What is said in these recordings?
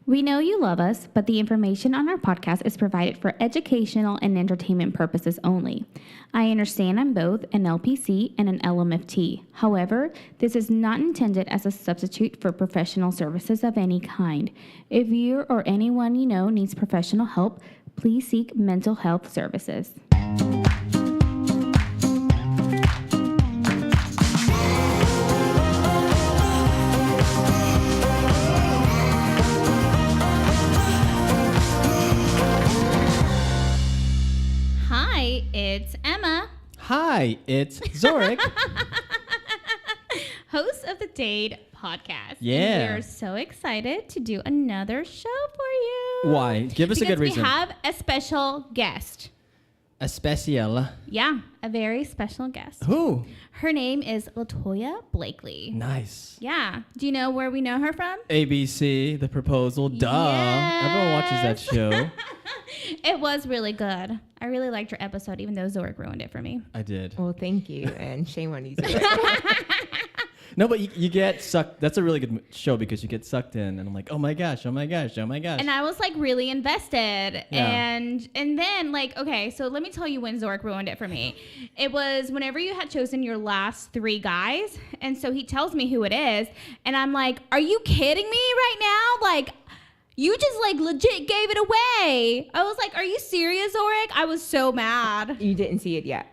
We know you love us, but the information on our podcast is provided for educational and entertainment purposes only. I understand I'm both an LPC and an LMFT. However, this is not intended as a substitute for professional services of any kind. If you or anyone you know needs professional help, please seek mental health services. It's Emma. Hi, it's Zorric. Host of the Date podcast. Yeah. And we're so excited to do another show for you. Why? Give us a good reason. We have a special guest. A special. Yeah, a very special guest. Who? Her name is Latoya Blakely. Nice. Yeah. Do you know where we know her from? ABC, The Proposal. Duh. Yes. Everyone watches that show. It was really good. I really liked your episode, even though Zorric ruined it for me. I did. Well, thank you, and shame on you. No, but you get sucked. That's a really good show because you get sucked in, and I'm like, oh my gosh, oh my gosh, oh my gosh. And I was like really invested. Yeah. And then like, okay, so let me tell you when Zorric ruined it for me. It was whenever you had chosen your last 3 guys. And so he tells me who it is. And I'm like, are you kidding me right now? Like, you just like legit gave it away. I was like, are you serious, Zorric? I was so mad. You didn't see it yet.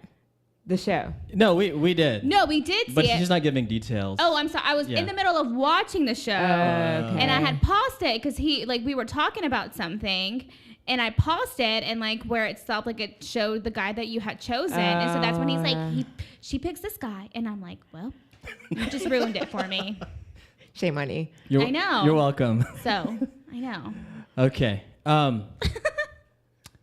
The show. No, we did. No, we did see it. But she's not giving details. Oh, I'm sorry. I was in the middle of watching the show. Okay. And I had paused it because we were talking about something. And I paused it, and like where it stopped, like it showed the guy that you had chosen. And so that's when he's like, she picks this guy. And I'm like, well, you just ruined it for me. Shame on you. I know. You're welcome. So, I know. Okay.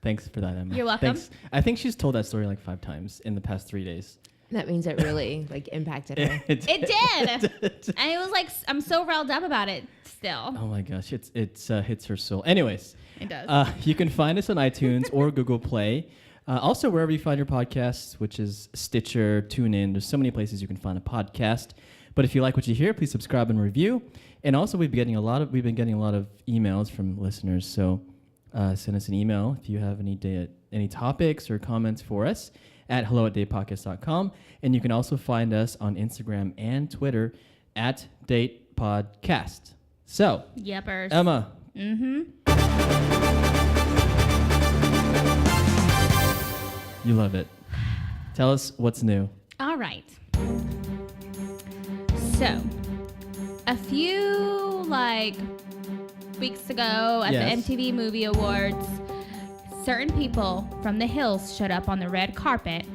Thanks for that, Emma. You're welcome. Thanks. I think she's told that story like 5 times in the past 3 days. That means it really like impacted her. It did. And it was like, I'm so riled up about it still. Oh my gosh, it hits her soul. Anyways. It does. You can find us on iTunes or Google Play. Also, wherever you find your podcasts, which is Stitcher, TuneIn. There's so many places you can find a podcast. But if you like what you hear, please subscribe and review. And also, we've been getting a lot of emails from listeners. So send us an email if you have any topics or comments for us at hello@datepodcast.com. And you can also find us on Instagram and Twitter at datepodcast. So, Yepers. Emma. Mm-hmm. You love it. Tell us what's new. All right. So, a few weeks ago at Yes. the MTV Movie Awards, certain people from the Hills showed up on the red carpet.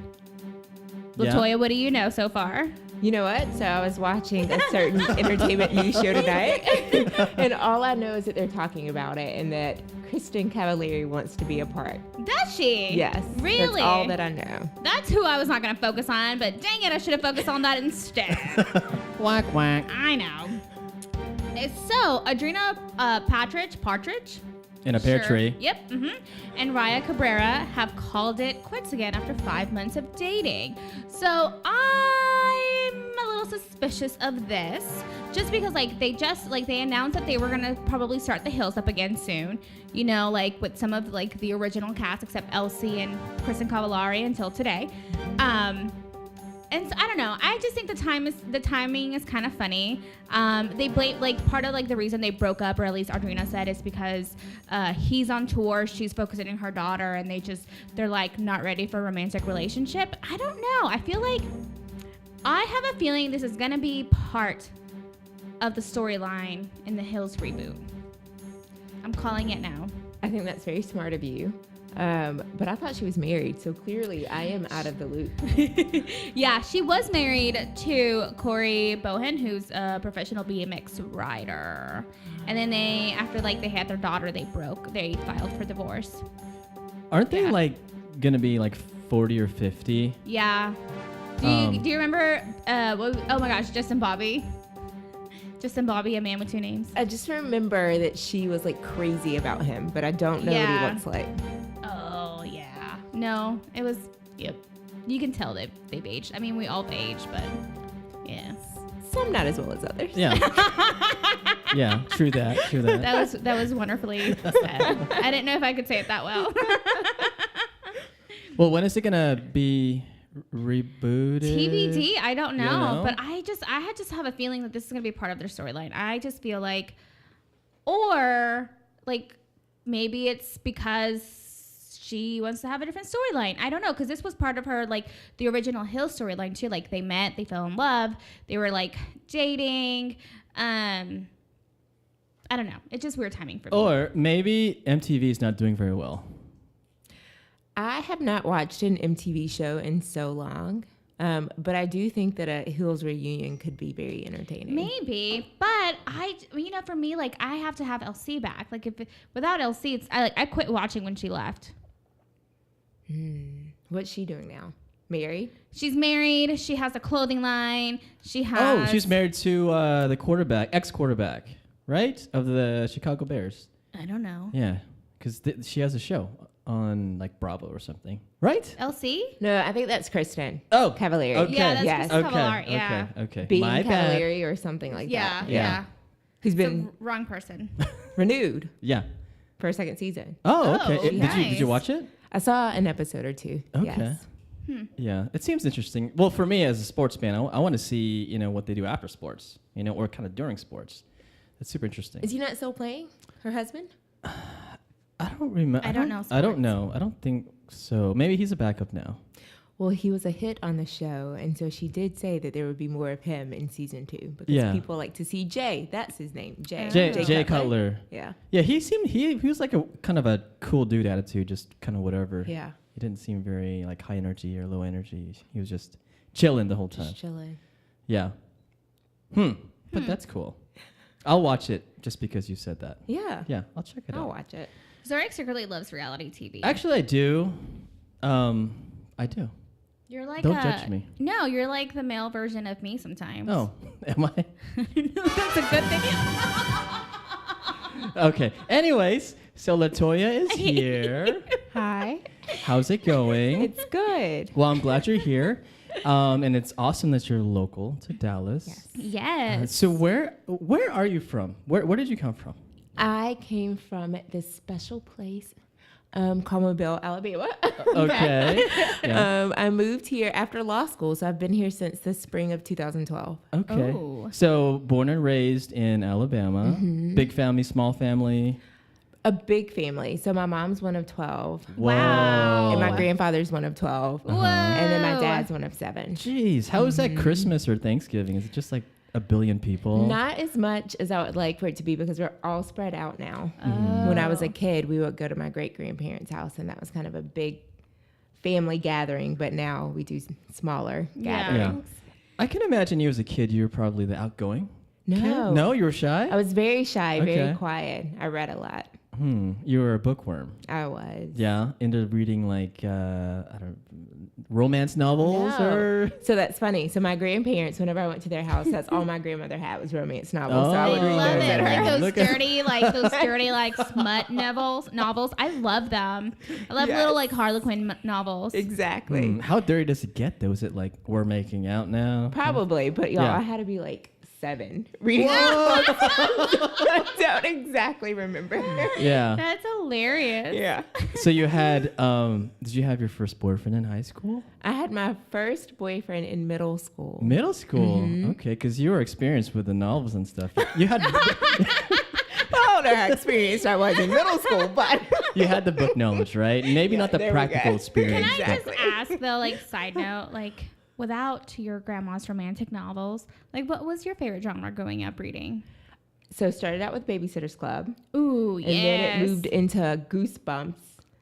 Yeah. Latoya, what do you know so far? You know what? So I was watching a certain entertainment news show tonight, and all I know is that they're talking about it and that Kristen Cavallari wants to be a part. Does she? Yes. Really? That's all that I know. That's who I was not going to focus on, but dang it, I should have focused on that instead. Whack, whack. I know. So, Adrina Partridge? In a pear tree. Yep. Mm-hmm. And Raya Cabrera have called it quits again after 5 months of dating. So I'm a little suspicious of this, just because they announced that they were gonna probably start the Hills up again soon. You know, like with some of like the original cast except Elsie and Kristen Cavallari until today. And so, I don't know. I just think the timing is kind of funny. They blame part of the reason they broke up, or at least Adrina said, is because he's on tour, she's focusing on her daughter, and they're like not ready for a romantic relationship. I don't know. I have a feeling this is gonna be part of the storyline in the Hills reboot. I'm calling it now. I think that's very smart of you. But I thought she was married, so clearly I am out of the loop. Yeah, she was married to Corey Bohan, who's a professional BMX rider. And then after they had their daughter, they filed for divorce. Aren't they gonna be 40 or 50? Yeah. Do you remember, oh my gosh, Justin Bobby, a man with 2 names. I just remember that she was crazy about him, but I don't know what he looks like. Oh, yeah. No, it was, yep. You can tell they've aged. I mean, we all age, but yeah. some not as well as others. Yeah. Yeah, true that. That was wonderfully said. I didn't know if I could say it that well. Well, when is it gonna be rebooted? TBD, I don't know, You don't know? but I just have a feeling that this is gonna be part of their storyline. I just feel like, or like maybe it's because she wants to have a different storyline. I don't know, because this was part of her, like, the original Hill storyline too. Like, they met, they fell in love, they were like dating. I don't know. It's just weird timing for me. Or maybe MTV is not doing very well. I have not watched an MTV show in so long, but I do think that a Hills reunion could be very entertaining. Maybe, but for me, like, I have to have LC back. Like, without LC, I quit watching when she left. What's she doing now? Married? She's married. She has a clothing line. She has. Oh, she's married to the ex-quarterback, right? Of the Chicago Bears. I don't know. Yeah, because she has a show on like Bravo or something, right? LC? No, I think that's Kristen. Oh, Cavalieri. okay. Yeah, that's Yes. Kristen Cavallari, yeah. Okay. Being My bad. Cavalieri or something like that. Yeah. Who's The been wrong person. renewed Yeah. for a second season. Oh, Oh, okay. Did you nice. watch it? I saw an episode or two. Okay. Yes. Yeah, it seems interesting. Well, for me as a sports fan, I want to see what they do after sports, or kind of during sports. That's super interesting. Is he not still playing? Her husband? I don't remember. I don't know I don't sports. know. I don't think so. Maybe he's a backup now. Well, he was a hit on the show, and so she did say that there would be more of him in season 2 because Yeah. people like to see Jay. That's his name, Jay. Jay Cutler. Yeah. Yeah, he was like a kind of a cool dude attitude, just kind of whatever. Yeah. He didn't seem very like high energy or low energy. He was just chilling the whole time. Just chilling. Yeah. But that's cool. I'll watch it just because you said that. Yeah. Yeah, I'll check it I'll out. watch it. Zorric secretly loves reality TV. Actually, I do. I do. You're like Don't judge me. No, you're like the male version of me sometimes. Oh, am I? That's a good thing. Okay. Anyways, so Latoya is here. Hi. How's it going? It's good. Well, I'm glad you're here. And it's awesome that you're local to Dallas. Yes. Yes. So where are you from? Where did you come from? I came from this special place, Carmel, Alabama. Okay. Yeah. I moved here after law school, so I've been here since the spring of 2012. Okay. Oh. So born and raised in Alabama. Big family, small family. A big family. So my mom's one of 12. Wow. And my grandfather's one of 12. Whoa. And then my dad's one of 7. Jeez, how is that Christmas or Thanksgiving? Is it just like a billion people? Not as much as I would like for it to be because we're all spread out now. Oh. When I was a kid, we would go to my great-grandparents' house, and that was kind of a big family gathering, but now we do smaller Yeah. gatherings. I can imagine you as a kid, you were probably the outgoing No. kid. No, you were shy? I was very shy, Okay. very quiet. I read a lot. You were a bookworm. I was. Yeah, into reading like romance novels No. or So that's funny. So my grandparents, whenever I went to their house, that's all my grandmother had was romance novels. So I I would read love those it. at her Like house. those Look at- dirty, like smut novels. I love them. I love Yes. little like Harlequin novels. Exactly. How dirty does it get though? Is it like we're making out now? Probably, but y'all, Yeah. I had to be like 7 reading. I don't exactly remember. Yeah. That's hilarious. Yeah. So you had did you have your first boyfriend in high school? I had my first boyfriend in middle school. Middle school. Okay, because you were experienced with the novels and stuff. You had I don't know how experienced I was in middle school, but you had the book knowledge, right? Maybe not the there we go. practical Can experience. I Exactly. just ask though, like side note, like without your grandma's romantic novels, like what was your favorite genre growing up reading? so started out with Babysitter's Club, Ooh, and yes. then it moved into Goosebumps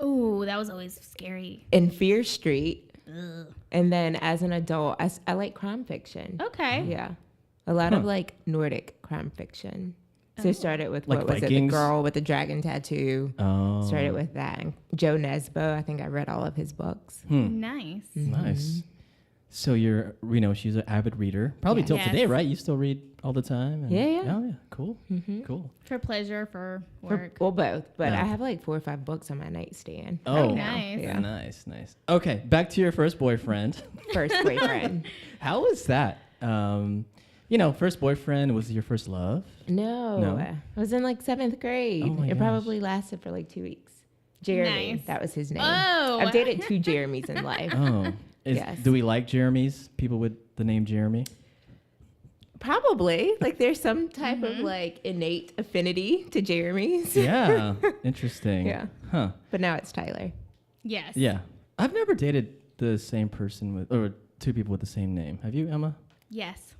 Ooh, that was always scary. and Fear Street, Ugh. and then as an adult, I like crime fiction. Okay. Yeah, a lot of Huh. like Nordic crime fiction. So I started with Like what was it? The Vikings? Girl with the Dragon Tattoo. Oh. Started with that. And Joe Nesbo, I think I read all of his books. Nice. Nice. So you're, she's an avid reader, probably Yeah. till Yes. today, right? You still read all the time? And- Yeah, yeah. Oh, yeah. Cool. Cool. For pleasure, for For- work. well, both, but Yeah. I have like 4 or 5 books on my nightstand. Oh, right now. nice. Yeah. Nice. Okay, back to your first boyfriend. First boyfriend. How was that? first boyfriend was your first love? No. I was in like 7th grade. Oh my it gosh. probably lasted for like 2 weeks. Jeremy, Nice. that was his name. Oh. I've dated 2 Jeremys in life. Oh. Yes. Do we like Jeremys? People with the name Jeremy? Probably. Like there's some type of like innate affinity to Jeremys. Yeah. Interesting. Yeah. Huh. But now it's Tyler. Yes. Yeah. I've never dated the same person or 2 people with the same name. Have you, Emma? Yes,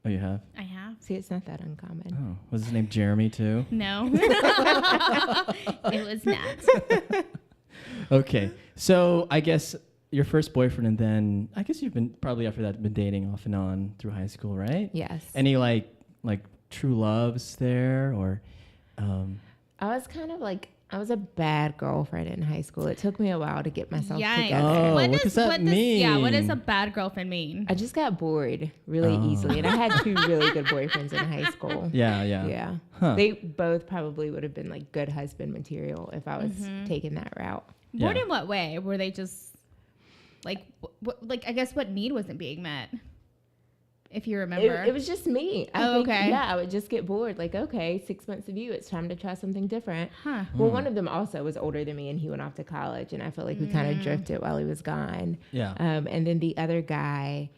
Oh, you have? I have. See, it's not that uncommon. Oh. Was his name Jeremy too? No. It was not. Okay. So I guess your first boyfriend, and then I guess you've been probably after that been dating off and on through high school, right? Yes. Any like true loves there, or I was kind of like, I was a bad girlfriend in high school. It took me a while to get myself Yikes. together. Oh, what does that mean? Yeah, what does a bad girlfriend mean? I just got bored really easily. And I had 2 really good boyfriends in high school. yeah. Yeah. Huh. They both probably would have been like good husband material if I was taking that route. Bored Yeah. in what way? Were they just like, I guess what need wasn't being met? If you remember. It was just me. I Oh, think, okay. Yeah, I would just get bored. Like, okay, 6 months of you, it's time to try something different. Huh. Well, one of them also was older than me, and he went off to college, and I felt like we kind of drifted while he was gone. Yeah. And then the other guy,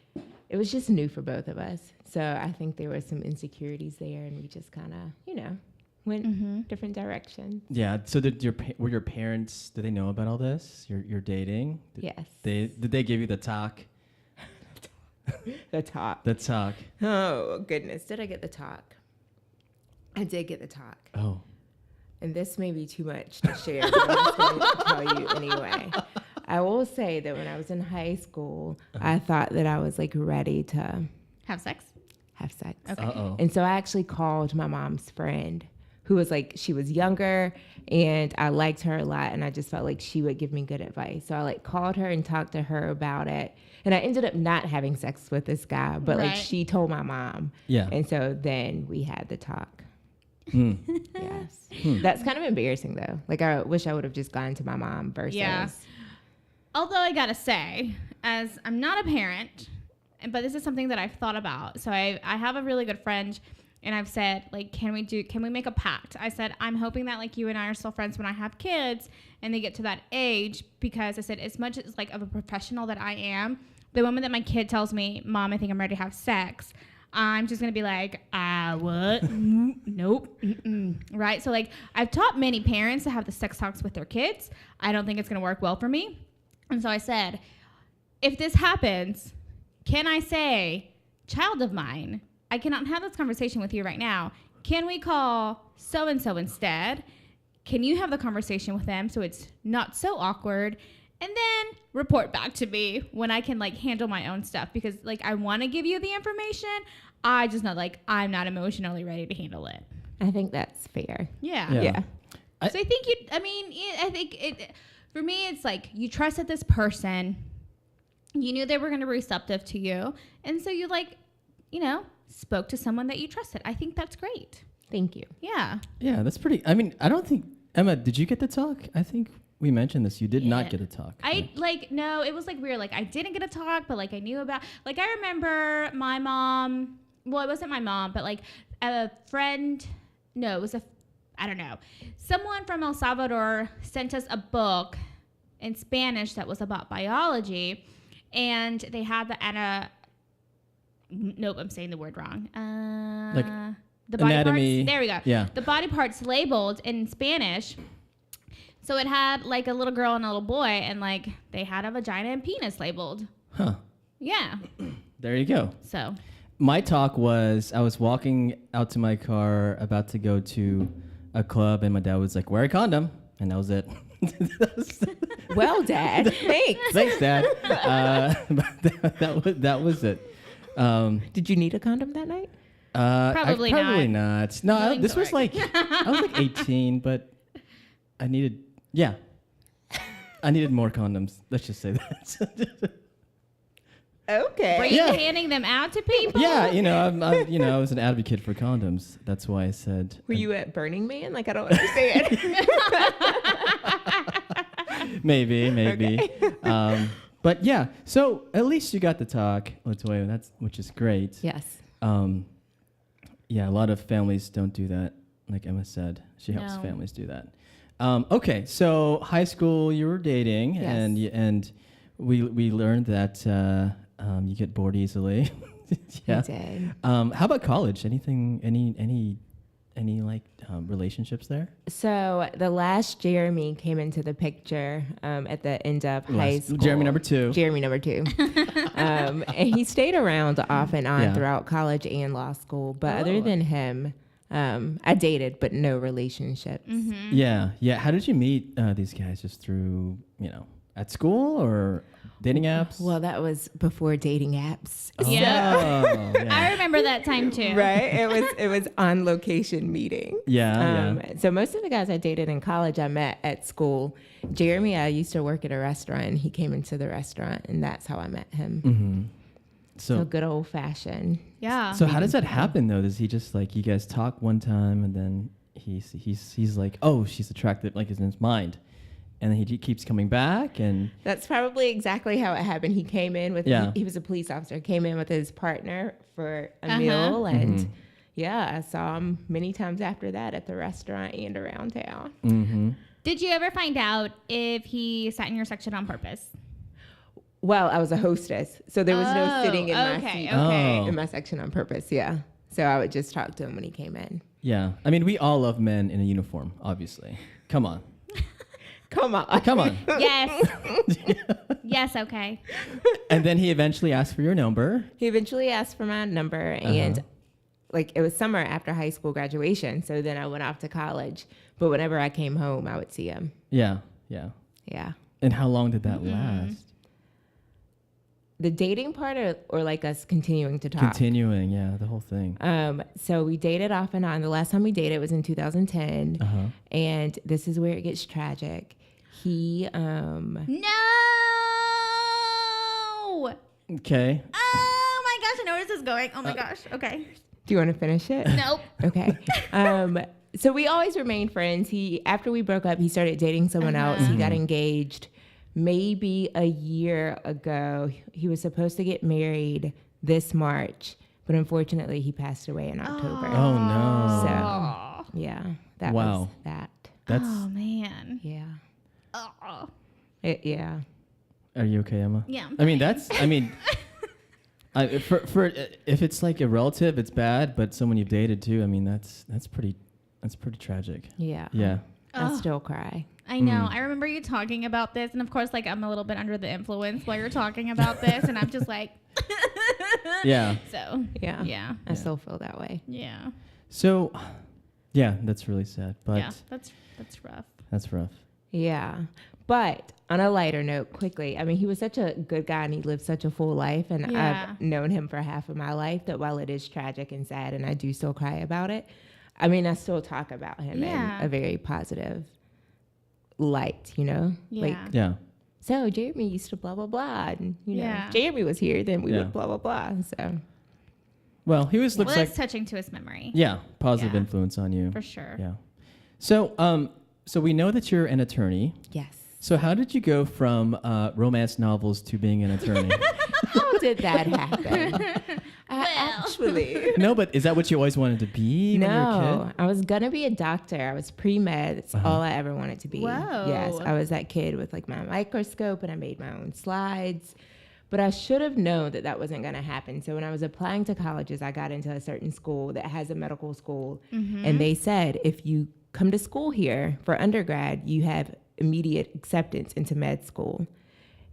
it was just new for both of us. So I think there were some insecurities there, and we just kind of, went different directions. Yeah. So were your parents? Did they know about all this? You're dating? Yes. Did they give you the talk? The talk. The talk. Oh, goodness. Did I get the talk? I did get the talk. Oh. And this may be too much to share, but I'm just going to tell you anyway. I will say that when I was in high school, I thought that I was like ready to Have sex? have sex. Okay. Uh-oh. And so I actually called my mom's friend who was like, she was younger and I liked her a lot. And I just felt like she would give me good advice. So I like called her and talked to her about it. And I ended up not having sex with this guy, but like Right. she told my mom. Yeah. And so then we had the talk. Hmm. Yes. That's kind of embarrassing though. Like I wish I would have just gone to my mom versus. Yeah. Although I gotta say, as I'm not a parent, but this is something that I've thought about. So I have a really good friend, and I've said, like, can we make a pact? I said, I'm hoping that like you and I are still friends when I have kids and they get to that age, because I said, as much as like of a professional that I am, the moment that my kid tells me, Mom, I think I'm ready to have sex, I'm just going to be like, what? Nope. Right? So like I've taught many parents to have the sex talks with their kids. I don't think it's going to work well for me. And so I said, if this happens, can I say, child of mine, I cannot have this conversation with you right now. Can we call so-and-so instead? Can you have the conversation with them so it's not so awkward? And then report back to me when I can like handle my own stuff, because like I want to give you the information. I just not like, I'm not emotionally ready to handle it. I think that's fair. Yeah. Yeah. So I think I think it, for me, it's like you trusted this person. You knew they were going to be receptive to you. And so you like, spoke to someone that you trusted. I think that's great. Thank you. Yeah. Yeah, that's pretty. I mean, I don't think Emma. Did you get the talk? I think we mentioned this. You did not get a talk. No, it was like weird. Like I didn't get a talk, but like I knew about. Like I remember my mom. Well, it wasn't my mom, but like a friend. No, it was I don't know. Someone from El Salvador sent us a book in Spanish that was about biology, and they had nope, I'm saying the word wrong. Like the body anatomy. parts. There we go. Yeah. The body parts labeled in Spanish. So it had like a little girl and a little boy, and like they had a vagina and penis labeled. Huh. Yeah. There you go. So. My talk was I was walking out to my car about to go to a club, and my dad was like, wear a condom. And that was it. Well, Dad, thanks. Thanks, Dad. That was it. Did you need a condom that night? Probably not. No, Knowing this was Zorric. like, I was like 18, but I needed more condoms. Let's just say that. Okay. Were you handing them out to people? Yeah, I was an advocate for condoms. That's why I said. Were you at Burning Man? Like, I don't understand. Maybe. Okay. But yeah, so at least you got to talk, Latoya. Which is great. Yes. Yeah, a lot of families don't do that. Like Emma said, she helps No. families do that. Okay, so high school, you were dating, Yes. and we learned that you get bored easily. I Yeah. did. How about college? Any like relationships there? So the last Jeremy came into the picture at the end of high school. Jeremy number 2. Jeremy number 2. And he stayed around off and on Yeah. throughout college and law school. But other Oh. than him, I dated, but no relationships. Mm-hmm. Yeah. How did you meet these guys? Just through at school or dating apps? Well, that was before dating apps. Yeah. Oh, I remember that time too. Right? It was on location meeting. Yeah. So most of the guys I dated in college, I met at school. Jeremy, I used to work at a restaurant, and he came into the restaurant, and that's how I met him. Mm-hmm. So good old fashioned. Yeah. So how does that happen though? Does he just like you guys talk one time and then he's like, oh, she's attractive, like in his mind, and then he keeps coming back and That's probably exactly how it happened. He came in with, Yeah. he was a police officer, came in with his partner for a Uh-huh. meal. And Mhm. yeah, I saw him many times after that at the restaurant and around town. mm-hmm. Did you ever find out if he sat in your section on purpose? Well, I was a hostess, so there was no Oh, sitting in my okay, seat okay. in my section on purpose. Yeah. So I would just talk to him when he came in. Yeah. I mean, we all love men in a uniform, obviously. Come on. Come on. Come on. Yes. Yes, okay. And then he eventually asked for your number. He eventually asked for my number, and Uh-huh. like it was summer after high school graduation. So then I went off to college. But whenever I came home, I would see him. Yeah. Yeah. And how long did that Mm-hmm. last? The dating part or like us continuing to talk? Continuing, yeah, the whole thing. So we dated off and on. The last time we dated was in 2010. Uh-huh. And this is where it gets tragic. He, No. Okay. Oh my gosh, I know where this is going. Oh my gosh. Okay. do you want to finish it? Nope. Okay. So we always remained friends. After we broke up, he started dating someone else. He got engaged maybe a year ago. He was supposed to get married this March, but unfortunately he passed away in October. Oh no. Oh, Yeah, that Wow. was that. That's oh man. Yeah. Oh. Yeah. Are you okay, Emma? Yeah. I mean, for if it's like a relative, it's bad, but someone you've dated too, I mean, that's pretty tragic. Yeah. Yeah. I Oh. still cry. I know. I remember you talking about this, and of course, like I'm a little bit under the influence while you're talking about this, and I'm just like, Yeah. so Yeah. yeah, I still feel that way. yeah, So, yeah, that's really sad, but yeah. That's rough. that's rough. Yeah. But on a lighter note, quickly, I mean, he was such a good guy and he lived such a full life. And Yeah. I've known him for half of my life that while it is tragic and sad and I do still cry about it, I mean, I still talk about him Yeah. in a very positive light, you know? Like, Yeah. Yeah. so Jeremy used to blah, blah, blah. And, you know, Yeah. Jeremy was here, then we Yeah. would blah, blah, blah. So, Well, he always Well, looks that's like touching to his memory, positive Yeah. influence on you. for sure. Yeah. So, so we know that you're an attorney. yes. So how did you go from romance novels to being an attorney? How did that happen? Well. Actually. No, but is that what you always wanted to be when you were a No, kid? I was gonna be a doctor. I was pre-med. That's Uh-huh. all I ever wanted to be. Whoa. Yes, I was that kid with like my microscope and I made my own slides. But I should have known that that wasn't gonna happen. So when I was applying to colleges, I got into a certain school that has a medical school, and they said if you come to school here for undergrad, you have immediate acceptance into med school.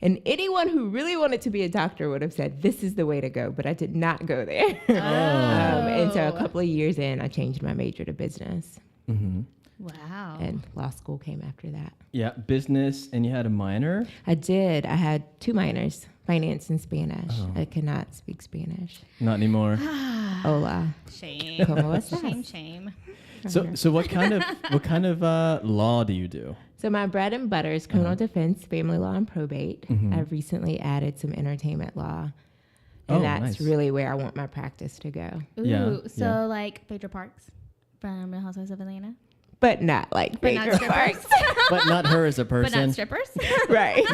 And anyone who really wanted to be a doctor would have said, this is the way to go. But I did not go there. And so a couple of years in, I changed my major to business. Mm-hmm. Wow. And law school came after that. Yeah, business, and you had a minor? I did. I had 2 minors, finance and Spanish. Oh. I cannot speak Spanish. Not anymore. Hola. Shame. ¿Cómo estás? Shame. Shame. So what kind of law do you do? So my bread and butter is criminal defense, family law, and probate. Mhm. I've recently added some entertainment law. Oh, And that's nice. really where I want my practice to go. Ooh, Yeah, so yeah. like Phaedra Parks from Real Housewives of Atlanta, But not like but not Baker strippers. Parks. But not her as a But person. not strippers. Right.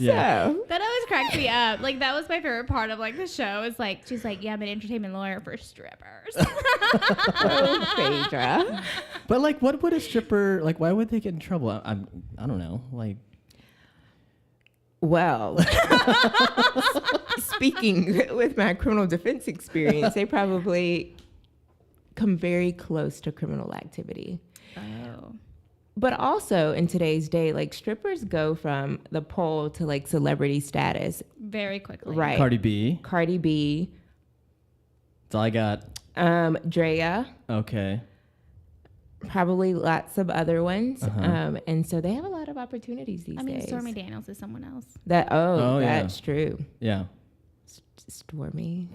So That always cracks me up. Like, that was my favorite part of, like, the show. Is like, she's like, yeah, I'm an entertainment lawyer for strippers. oh, Phaedra. But like, what would a stripper like? Why would they get in trouble? I don't know. Like, Well, speaking with my criminal defense experience, they probably come very close to criminal activity. Oh. But also in today's day, like strippers go from the pole to like celebrity status Very quickly. Right. Cardi B. That's all I got. Drea, Okay. probably lots of other ones. Uh-huh. And so they have a lot of opportunities these I mean, days. Stormy Daniels is someone else. That's true. Yeah. Stormy.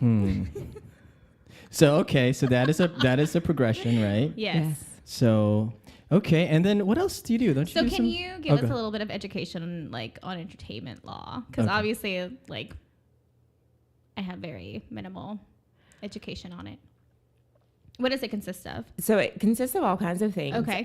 So okay, so that is a progression, right? Yes. So okay, and then what else do you do? Don't you? So do can you give us a little bit of education, like, on entertainment law? Because Okay. obviously, like, I have very minimal education on it. What does it consist of? So it consists of all kinds of things. Okay.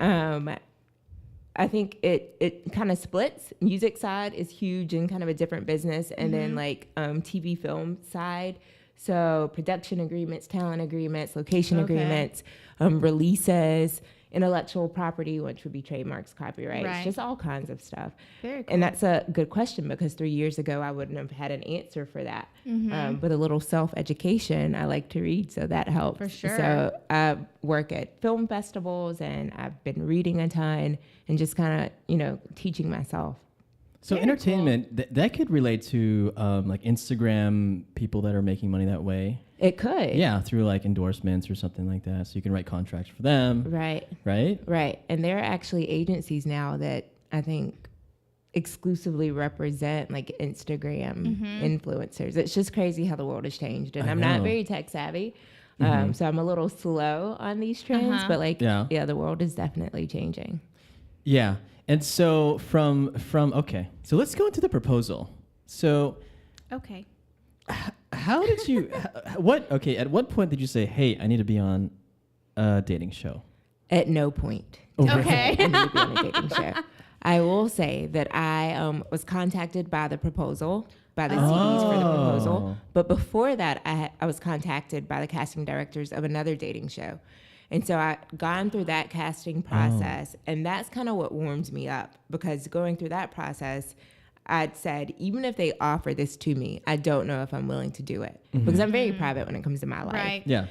I think it kind of splits. Music side is huge and kind of a different business, and then like TV film side. So production agreements, talent agreements, location agreements, releases, intellectual property, which would be trademarks, copyrights, Right. just all kinds of stuff. Very cool. And that's a good question because 3 years ago I wouldn't have had an answer for that. But a little self-education, I like to read, so that helps. For sure. So I work at film festivals and I've been reading a ton and just kind of, teaching myself. So Very entertainment that could relate to like Instagram people that are making money that way. It could. Yeah, through like endorsements or something like that. So you can write contracts for them. Right. Right. And there are actually agencies now that I think exclusively represent like Instagram influencers. It's just crazy how the world has changed. And I I'm not know. very tech savvy. So I'm a little slow on these trends, but like, Yeah. the world is definitely changing. Yeah. And so from okay. So let's go into the proposal. So Okay. how did you at what point did you say, "Hey, I need to be on a dating show"? At no point. Okay. I need to be on a dating show. I will say that I was contacted by the proposal, by the CDs for the proposal. But before that, I was contacted by the casting directors of another dating show. And so I gone through that casting process, and that's kind of what warms me up, because going through that process, I'd said, even if they offer this to me, I don't know if I'm willing to do it, because I'm very private when it comes to my life. Right. Yeah.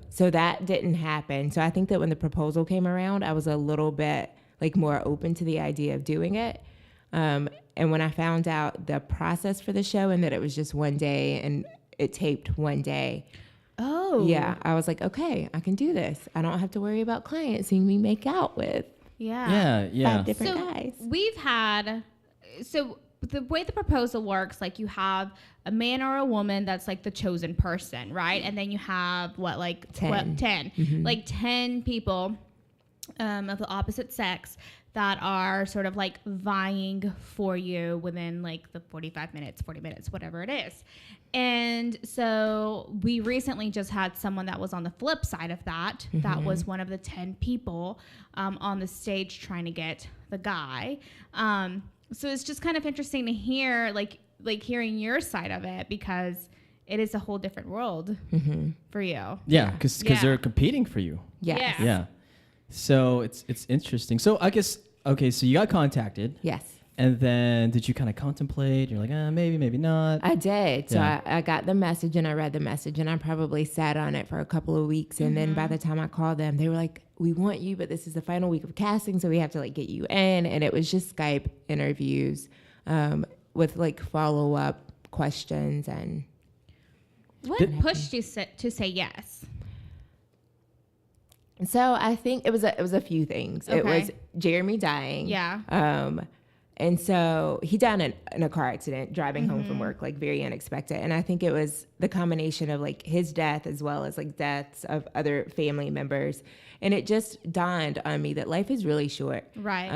So that didn't happen. So I think that when the proposal came around, I was a little bit like more open to the idea of doing it. And when I found out the process for the show and that it was just one day and it taped one day, yeah, I was like, okay, I can do this. I don't have to worry about clients seeing me make out with Yeah. Yeah. five different guys. We've had, so the way the proposal works, like, you have a man or a woman that's like the chosen person, right? And then you have 10. Like 10 people of the opposite sex that are sort of like vying for you within like the 45 minutes, 40 minutes, whatever it is. And so we recently just had someone that was on the flip side of that. That was one of the 10 people on the stage trying to get the guy. So it's just kind of interesting to hear, like hearing your side of it, because it is a whole different world for you. Yeah, because they're competing for you. Yes. Yeah. So it's interesting. So I guess, okay, so you got contacted. Yes. And then did you kind of contemplate? You're like, maybe, maybe not. I did. So Yeah. I got the message and I read the message and I probably sat on it for a couple of weeks. And then by the time I called them, they were like, we want you, but this is the final week of casting, so we have to like get you in. And it was just Skype interviews with like follow-up questions. And What pushed you to say yes? so I think it was a few things. It Okay. was Jeremy dying. Yeah. And so he died in a car accident driving home from work, like very unexpected. And I think it was the combination of like his death as well as like deaths of other family members. And it just dawned on me that life is really short. Right.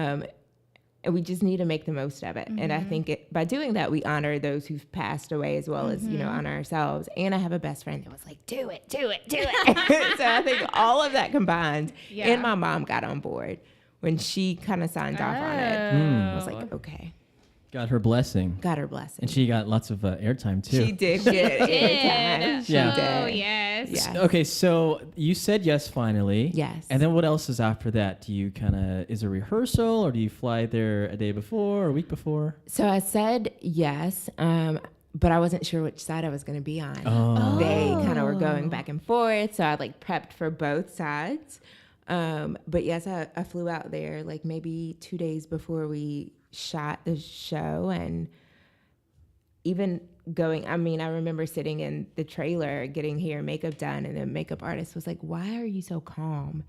And we just need to make the most of it. And I think by doing that, we honor those who've passed away as well as, honor ourselves. And I have a best friend that was like, do it. So I think all of that combined, and my mom got on board when she kind of signed off on it. I was like, okay. Got her blessing. Got her blessing. And she got lots of airtime too. She did get airtime. She Oh, did. yes. Yes. Okay, so you said yes finally. Yes. And then what else is after that? Do you is a rehearsal, or do you fly there a day before or a week before? So I said yes, but I wasn't sure which side I was going to be on. Oh. They kind of were going back and forth, so I prepped for both sides. But yes, I flew out there maybe 2 days before we shot the show, and even going, I remember sitting in the trailer getting hair and makeup done, and the makeup artist was like, "Why are you so calm?"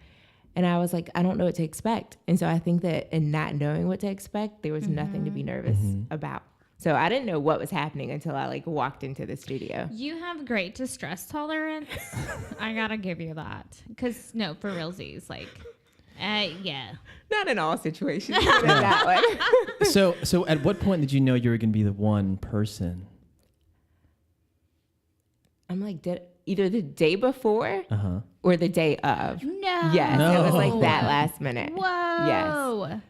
And I was like, "I don't know what to expect." And so I think that in not knowing what to expect, there was nothing to be nervous about. So I didn't know what was happening until I walked into the studio. You have great distress tolerance. I gotta give you that. Because, no, for realsies, yeah. Not in all situations, but in that one. So at what point did you know you were going to be the one person? I'm either the day before or the day of. No. Yes, No. it was that last minute. Whoa. Yes,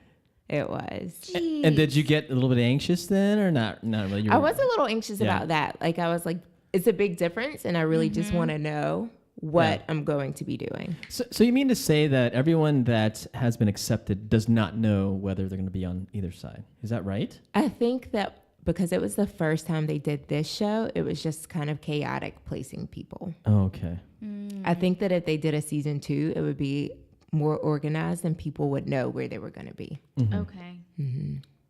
it was. And did you get a little bit anxious then, or not? Not really. I was a little anxious about that. I was like, it's a big difference, and I really just want to know what I'm going to be doing. So you mean to say that everyone that has been accepted does not know whether they're going to be on either side? Is that right? I think that because it was the first time they did this show, it was just kind of chaotic placing people. Oh, okay. I think that if they did a season 2, it would be more organized and people would know where they were going to be. Okay.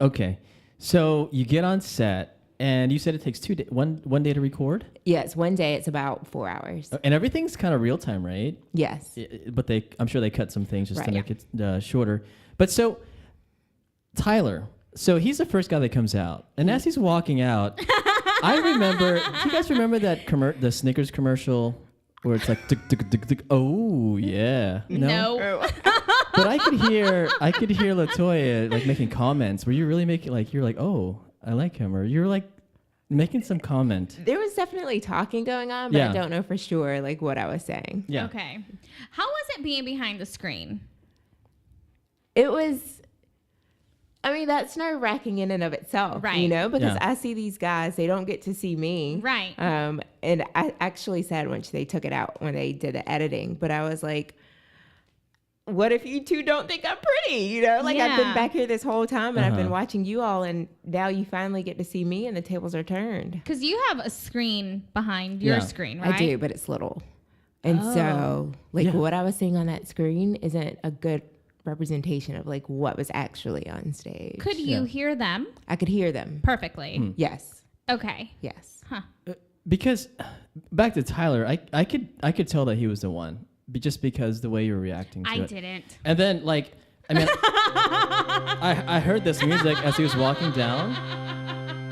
Okay. So you get on set, and you said it takes one day to record? Yes, one day it's about 4 hours. And everything's kind of real time, right? Yes. But I'm sure they cut some things just to Right, make it shorter. But so Tyler, so he's the first guy that comes out, and as he's walking out, I remember. Do you guys remember that the Snickers commercial where it's like, tick, tick, tick, tick, oh yeah, No. But I could hear Latoya making comments. Were you really making you're like, oh, I like him, or you're making some comment? There was definitely talking going on, but Yeah. I don't know for sure what I was saying. Yeah. Okay. How was it being behind the screen? It was, that's nerve-wracking in and of itself, Right. Because Yeah. I see these guys, they don't get to see me. Right. And I actually said when they took it out, when they did the editing, but I was like, what if you two don't think I'm pretty? I've been Yeah. back here this whole time, and I've been watching you all, and now you finally get to see me, and the tables are turned. Because you have a screen behind your Yeah. screen, right? I do, but it's little. And so, Yeah. what I was seeing on that screen isn't a good representation of what was actually on stage. Could you Yeah. hear them I could hear them. perfectly? Yes. Okay. Yes. Huh. Because back to Tyler, I could tell that he was the one, just because the way you were reacting to I it. didn't. And then I heard this music as he was walking down.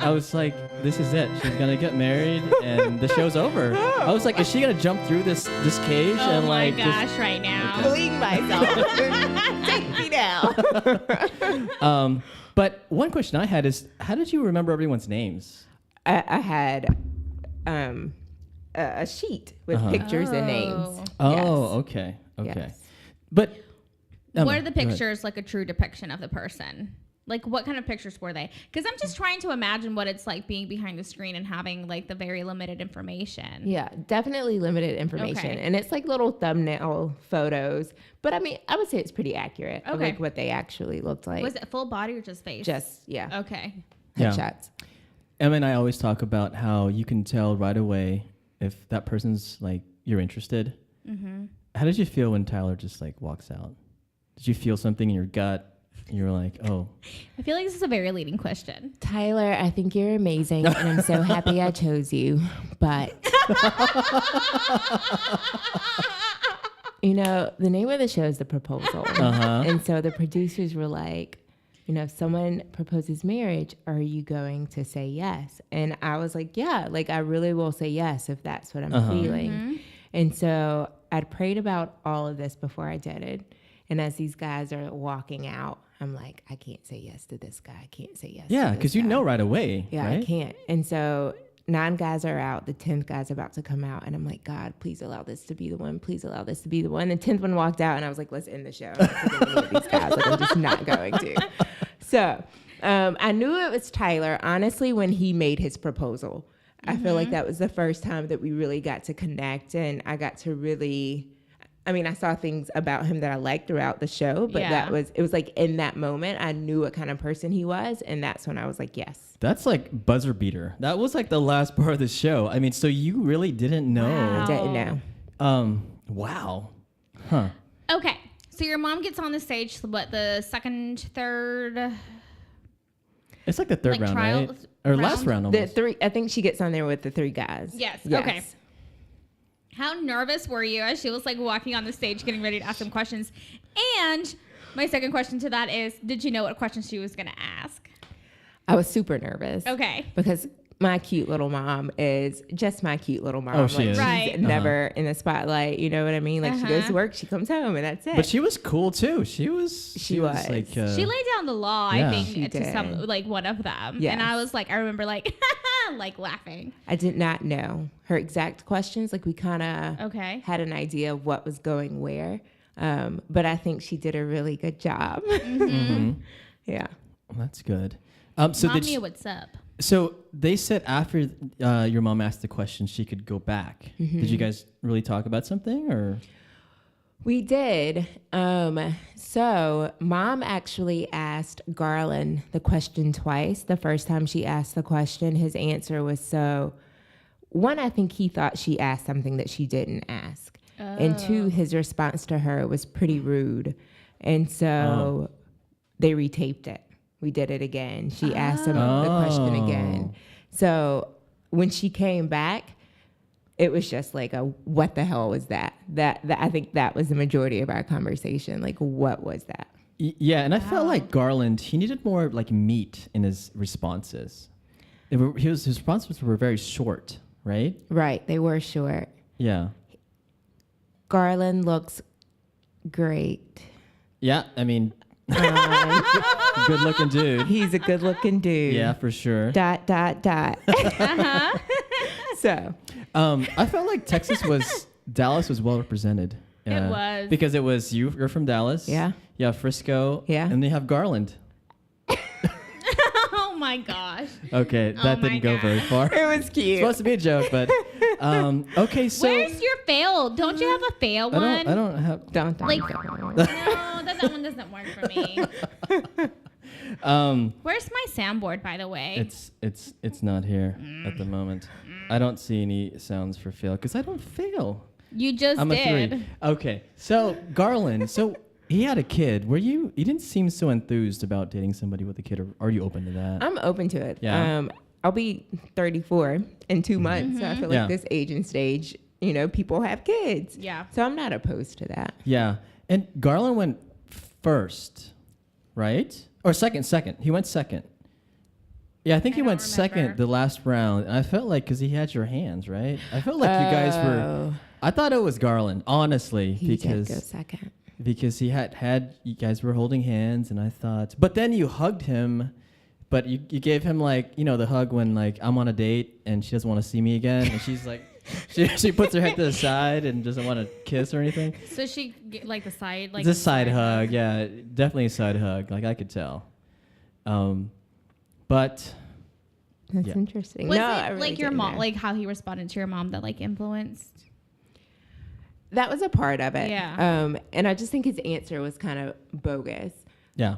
I was like, this is it. She's gonna get married and the show's over. I was like, is she gonna jump through this cage Oh and my just gosh, right now. Fleeing myself. Take me down. But one question I had is, how did you remember everyone's names? I had a sheet with pictures and names. Oh, Yes. okay. Yes. But Were the go ahead. pictures a true depiction of the person? What kind of pictures were they? Because I'm just trying to imagine what it's like being behind the screen and having the very limited information. Yeah, definitely limited information. Okay. And it's little thumbnail photos. But I would say it's pretty accurate of Okay. what they actually looked like. Was it full body or just face? Just, yeah, Okay. Yeah. headshots. Emma and I always talk about how you can tell right away if that person's you're interested. Mm-hmm. How did you feel when Tyler just walks out? Did you feel something in your gut? You were like, oh. I feel like this is a very leading question. Tyler, I think you're amazing, and I'm so happy I chose you. But, the name of the show is The Proposal. And so the producers were like, if someone proposes marriage, are you going to say yes? And I was like, yeah, I really will say yes if that's what I'm feeling. Mm-hmm. And so I'd prayed about all of this before I did it. And as these guys are walking out, I'm like, I can't say yes to this guy. I can't say yes. Yeah, because because you know right away. Yeah, right? I can't. And so 9 guys are out. The 10th guy's about to come out. And I'm like, God, please allow this to be the one. Please allow this to be the one. The 10th one walked out, and I was like, let's end the show. I'm not forgiving any of these guys. I'm just not going to. So I knew it was Tyler, honestly, when he made his proposal. I feel like that was the first time that we really got to connect, and I got to really, I mean, I saw things about him that I liked throughout the show, but it was like in that moment, I knew what kind of person he was, and that's when I was like, yes. That's like buzzer beater. That was like the last part of the show. I mean, so you really didn't know. I didn't know. Wow. Huh. Okay. So your mom gets on the stage, what, the second, third? It's like the third Like round, trial right? Or last round The almost. three, I think she gets on there with the three guys. Yes. Okay. How nervous were you as she was like walking on the stage getting ready to ask some questions? And my second question to that is, did you know what questions she was going to ask? I was super nervous. Okay. Because my cute little mom is just my cute little mom. Oh, she is. She's Right. never in the spotlight. You know what I mean? Like she goes to work, she comes home, and that's it. But she was cool too. She was like She laid down the law, yeah. I think, She to did. some, like one of them. Yes. And I was like, I remember like, like laughing. I did not know her exact questions. Like we kind of Okay. had an idea of what was going where. But I think she did a really good job. Yeah. Well, that's good. So Mom did knew what's up. so they said after your mom asked the question, she could go back. Did you guys really talk about something or? We did. So mom actually asked Garland the question twice. The first time she asked the question, his answer was one, I think he thought she asked something that she didn't ask. And two, his response to her was pretty rude. And so they retaped it. We did it again. She asked him the question again. So when she came back, it was just like what the hell was that? That I think that was the majority of our conversation. Like, what was that? Yeah, and I felt like Garland, he needed more like meat in his responses. His responses were very short, right? Right, they were short. Yeah. Garland looks great. Yeah, I mean, good looking dude. He's a good looking dude. Yeah, for sure. ... So, I felt like Dallas was well represented. It was. Because it was you're from Dallas. Yeah. Yeah, Frisco. Yeah. And they have Garland. Oh my gosh. Okay, that my didn't go God. very far. it was cute. It's supposed to be a joke, but okay, so Where's your fail? Don't you have a fail one? I don't have Don't. Like- No, that one doesn't work for me. Where's my soundboard, by the way? it's not here at the moment. I don't see any sounds for fail because I don't fail. You just I'm a did. 3. Okay, so Garland, so he had a kid. You didn't seem so enthused about dating somebody with a kid, or are you open to that? I'm open to it. Yeah. I'll be 34 in 2 months. So I feel like this age and stage, people have kids. Yeah. So I'm not opposed to that. Yeah, and Garland went first, right? Or second. He went second. Yeah, I think he don't went second remember. the last round. And I felt like, because he had your hands, right? I felt like you guys were... I thought it was Garland, honestly, He did go second. because he had you guys were holding hands, and I thought... But then you hugged him, but you gave him, like, the hug when, like, I'm on a date, and she doesn't want to see me again, and she's like... She puts her head to the side and doesn't want to kiss or anything. So she like the side, like It's a side hug, yeah, definitely a side hug. Like I could tell, but That's Yeah. interesting. Was no, it I really like your didn't mom, know. like how he responded to your mom that like influenced? That was a part of it. Yeah. And I just think his answer was kind of bogus. yeah,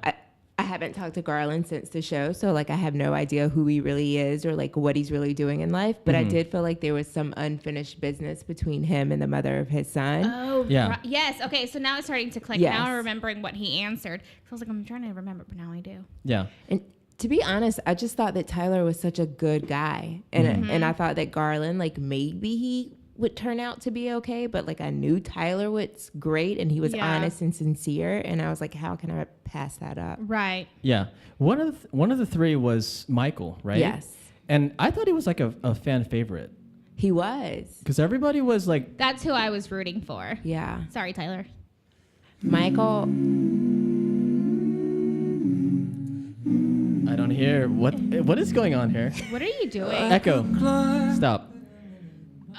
I haven't talked to Garland since the show, so like I have no idea who he really is or like what he's really doing in life. But I did feel like there was some unfinished business between him and the mother of his son. Oh, Yeah. yes. Okay, so now it's starting to click. Yes. Now I'm remembering what he answered. So I was like, I'm trying to remember, but now I do. yeah. And to be honest, I just thought that Tyler was such a good guy, and I thought that Garland, like maybe he would turn out to be okay, but like I knew Tyler was great, and he was Yeah. honest and sincere, and I was like, how can I pass that up? Right. Yeah, one of the three was Michael, right? Yes, And I thought he was like a fan favorite he was. because everybody was like, That's who I was rooting for. Yeah, Sorry, Tyler. Michael. I don't hear what is going on here. What are you doing? Echo, stop.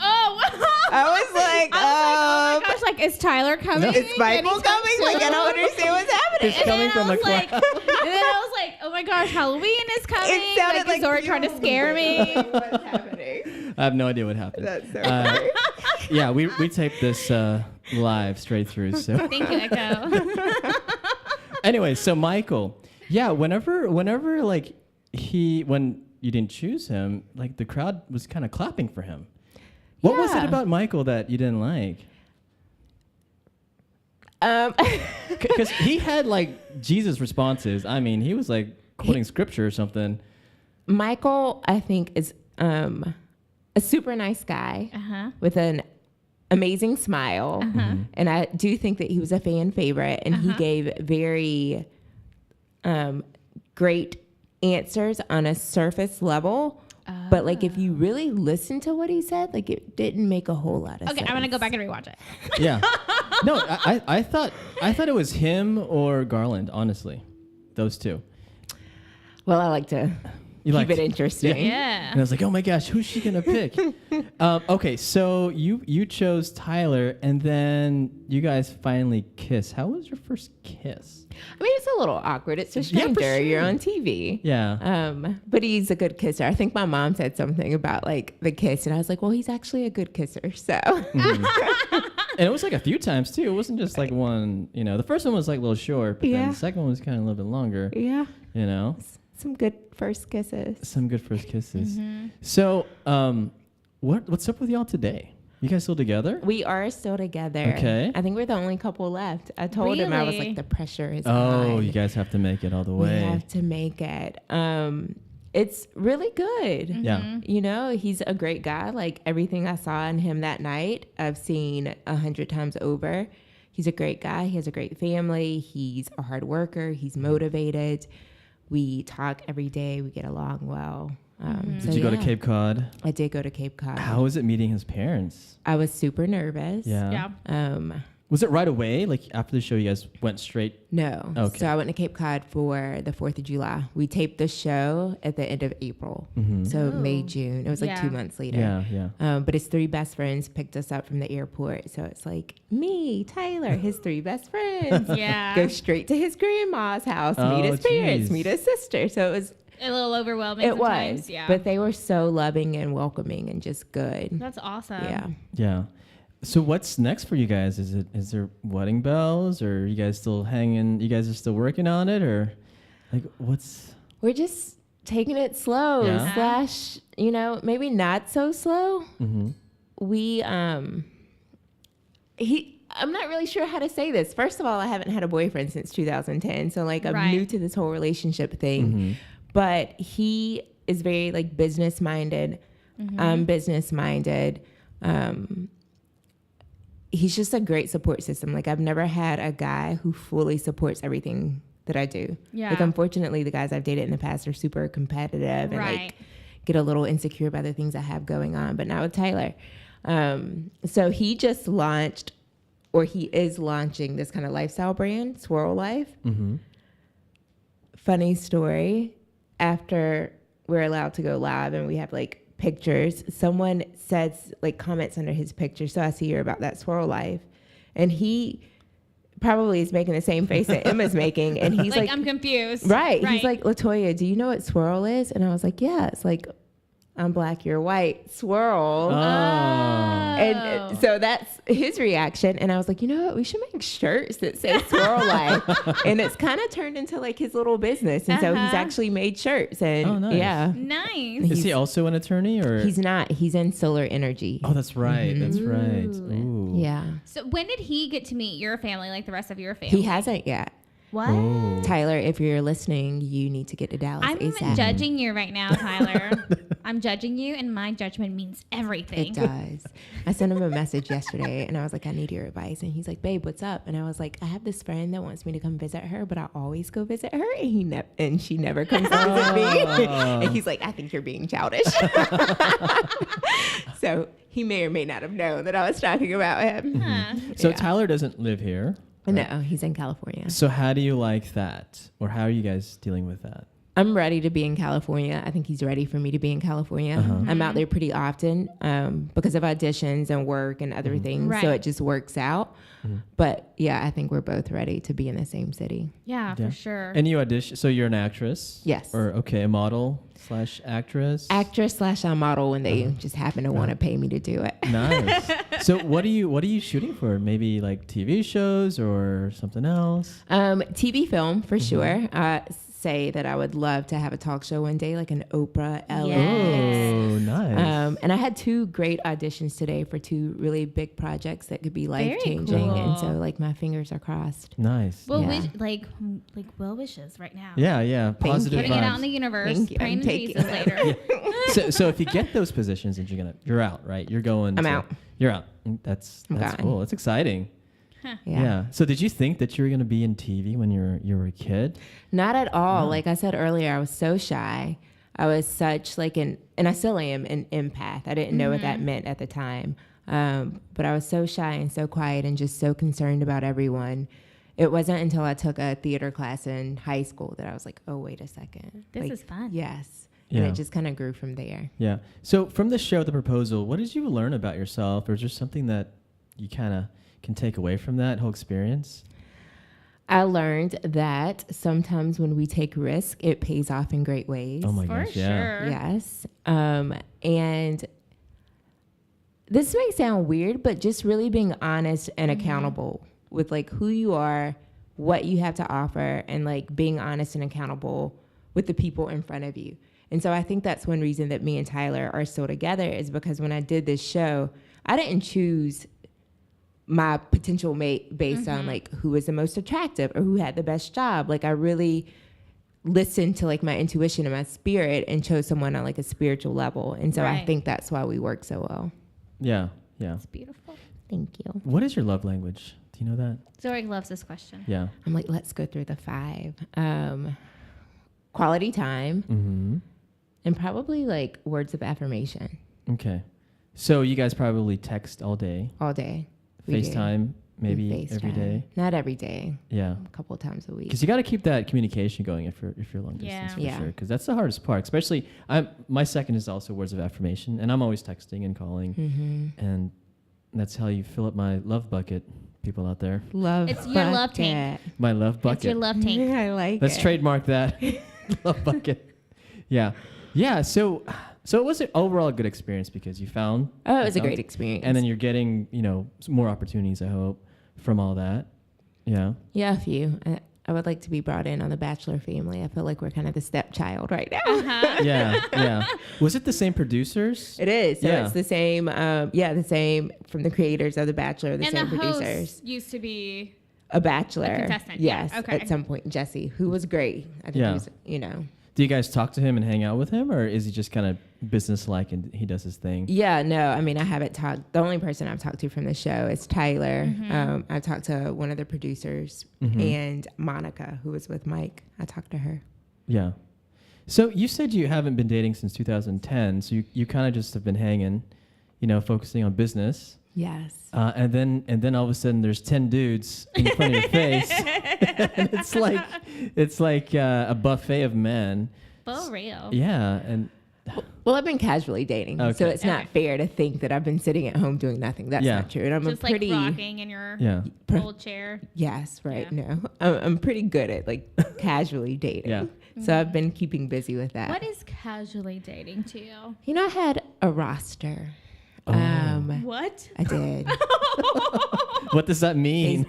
Oh, I was like, oh my gosh, like, is Tyler coming? is Michael coming? Like, I don't understand what's happening. It's coming from I a was like, crowd. and then I was like, oh my my gosh, Halloween is coming. It sounded like Zorric trying to scare me. What's happening? I have no idea what happened. That's so funny. Yeah, we taped this live straight through. So Thank you, Echo. anyway, so Michael, yeah, whenever like when you didn't choose him, like the crowd was kind of clapping for him. What was it Yeah. about Michael that you didn't like? Because he had like Jesus responses. I mean, he was like quoting scripture or something. Michael, I think, is a super nice guy with an amazing smile. And I do think that he was a fan favorite, and he gave very great answers on a surface level. But like, if you really listen to what he said, like, it didn't make a whole lot of sense. Okay, I'm gonna go back and rewatch it. Yeah. No, I thought it was him or Garland, honestly. Those two. Well, I like to keep it interesting. Yeah. And I was like, oh my gosh, who's she gonna pick? Okay, so you chose Tyler, and then you guys finally kiss. How was your first kiss? I mean, it's a little awkward. It's a Yeah, for stranger. sure. You're on TV. Yeah. But he's a good kisser. I think my mom said something about like the kiss, and I was like, well, he's actually a good kisser. So. And it was like a few times too. It wasn't just like one. You know, the first one was like a little short, but then Yeah. the second one was kind of a little bit longer. Yeah. You know, Some good first kisses. some good first kisses. So, what's up with y'all today? You guys still together? We are still together. Okay. I think we're the only couple left. I told him, I was Really? like, the pressure is Oh, on. you guys have to make it all the We way. have to make it. It's really good. Yeah. You know, he's a great guy. Like everything I saw in him that night, I've seen 100 times over. He's a great guy. He has a great family. He's a hard worker. He's motivated. We talk every day. We get along well. Did you go to Cape Cod? I did go to Cape Cod. How was it meeting his parents? I was super nervous. Yeah. Yeah. Was it right away? Like after the show, you guys went straight? No. Okay. So I went to Cape Cod for the 4th of July. We taped the show at the end of April. So May, June. It was like Yeah. 2 months later. Yeah. But his 3 best friends picked us up from the airport. So it's like me, Tyler, his 3 best friends. Yeah. Go straight to his grandma's house, Oh, meet his parents, geez. meet his sister. So it was, A little overwhelming it sometimes. was. Yeah. But they were so loving and welcoming and just good. That's awesome. Yeah. Yeah. So what's next for you guys? Is there wedding bells, or are you guys still hanging? You guys are still working on it, or like what's? We're just taking it slow Yeah. / maybe not so slow. We I'm not really sure how to say this. First of all, I haven't had a boyfriend since 2010, so like I'm Right. new to this whole relationship thing. But he is very like business minded. I'm business minded. He's just a great support system. Like I've never had a guy who fully supports everything that I do. Yeah. Like unfortunately, the guys I've dated in the past are super competitive and Right. like get a little insecure by the things I have going on. But not with Tyler. So he just launched, or he is launching, this kind of lifestyle brand, Swirl Life. Funny story. After we're allowed to go live and we have like pictures, someone says like comments under his picture. So I see her about that Swirl Life, and he probably is making the same face that Emma's making, and he's like, I'm confused. right. He's like, Latoya, do you know what Swirl is? And I was like, yeah. It's like, I'm black, you're white, swirl. Oh. And so that's his reaction. And I was like, you know what? We should make shirts that say Swirl Life. And it's kind of turned into like his little business. And so he's actually made shirts. And Oh, nice. yeah. Nice. Is he also an attorney, or? He's not. He's in solar energy. Oh, that's right. That's right. Ooh. Yeah. So when did he get to meet your family, like the rest of your family? He hasn't yet. What? Oh. Tyler, if you're listening, you need to get to Dallas I'm ASAP. judging you right now, Tyler. I'm judging you, and my judgment means everything. It does. I sent him a message yesterday, and I was like, I need your advice. And he's like, babe, what's up? And I was like, I have this friend that wants me to come visit her, but I always go visit her, and she never comes to visit me. And he's like, I think you're being childish. So he may or may not have known that I was talking about him. Huh. So Yeah. Tyler doesn't live here. No, he's in California. So how do you like that, or how are you guys dealing with that? I'm ready to be in California. I think he's ready for me to be in California. I'm out there pretty often because of auditions and work and other things. Right. So it just works out. But yeah, I think we're both ready to be in the same city. Yeah, for sure. And you audition, so you're an actress? Yes. Or, a model / actress? Actress / model when they just happen to want to pay me to do it. Nice. So what are you shooting for? Maybe like TV shows or something else? TV film for sure. Say that I would love to have a talk show one day, like an Oprah, Ellen. Yes. Oh, nice. And I had 2 great auditions today for 2 really big projects that could be life changing, cool. and so like my fingers are crossed. Nice. Well, Yeah. like well wishes right now. Yeah. Positive Putting it out in vibes. the universe. Thank you. Praying I'm to taking Jesus later. So if you get those positions, and you're out, right? You're going. I'm out. You're out. That's gone. cool. That's exciting. Yeah. Yeah. So did you think that you were going to be in TV when you were a kid? Not at all. Like I said earlier, I was so shy. I was such like and I still am an empath. I didn't know what that meant at the time. But I was so shy and so quiet and just so concerned about everyone. It wasn't until I took a theater class in high school that I was like, oh, wait a second. This is fun. Yes. Yeah. And it just kind of grew from there. Yeah. So from the show, The Proposal, what did you learn about yourself? Or is there something that you kind of can take away from that whole experience? I learned that sometimes when we take risk, it pays off in great ways. Oh my For gosh, yeah. sure. Yes. And this may sound weird, but just really being honest and accountable with like who you are, what you have to offer, and like being honest and accountable with the people in front of you. And so I think that's one reason that me and Tyler are still together is because when I did this show, I didn't choose my potential mate based on like who was the most attractive or who had the best job. Like I really listened to like my intuition and my spirit and chose someone on like a spiritual level. And so I Right. think that's why we work so well. Yeah. It's beautiful. Thank you. What is your love language? Do you know that? Zorric loves this question. Yeah. I'm like, let's go through the 5. Quality time Mm-hmm. and probably like words of affirmation Okay. So you guys probably text all day. all day. We do. FaceTime We maybe every FaceTime. day. Not every day. Yeah. A couple times a week. Because you got to keep that communication going if you're long distance Yeah. for Yeah. sure. Because that's the hardest part. Especially, my second is also words of affirmation, and I'm always texting and calling, and that's how you fill up my love bucket. People out there, Love. It's your love bucket. tank. my love bucket. It's your love tank. I like Let's it. trademark that. Love bucket. Yeah. So it was an overall good experience because you found. Oh, it was a found- great experience. And then you're getting, some more opportunities, I hope, from all that. Yeah. Yeah, a few. I would like to be brought in on the Bachelor family. I feel like we're kind of the stepchild right now. Yeah. Was it the same producers? It is. So Yeah. it's the same. The same from the creators of the Bachelor, the And same the producers. host used to be A Bachelor. A contestant, yeah. Yes. Okay. At some point, Jesse, who was great. I think Yeah. he was, Do you guys talk to him and hang out with him, or is he just kind of business-like and he does his thing? Yeah, no, I mean, I haven't talked. The only person I've talked to from the show is Tyler. I've talked to one of the producers and Monica, who was with Mike. I talked to her. Yeah. So you said you haven't been dating since 2010, so you kind of just have been hanging, focusing on business. Yes. And then all of a sudden there's 10 dudes in front of your face. And it's like a buffet of men. for real. Yeah. And Well, I've been casually dating, so Okay. it's not fair to think that I've been sitting at home doing nothing. That's Yeah. not true. And I'm Just a pretty like rocking in your yeah. old chair. yes, right. Yeah. No, I'm pretty good at like casually dating. Yeah. So I've been keeping busy with that. What is casually dating to you? I had a roster. Oh. What? I did. What does that mean?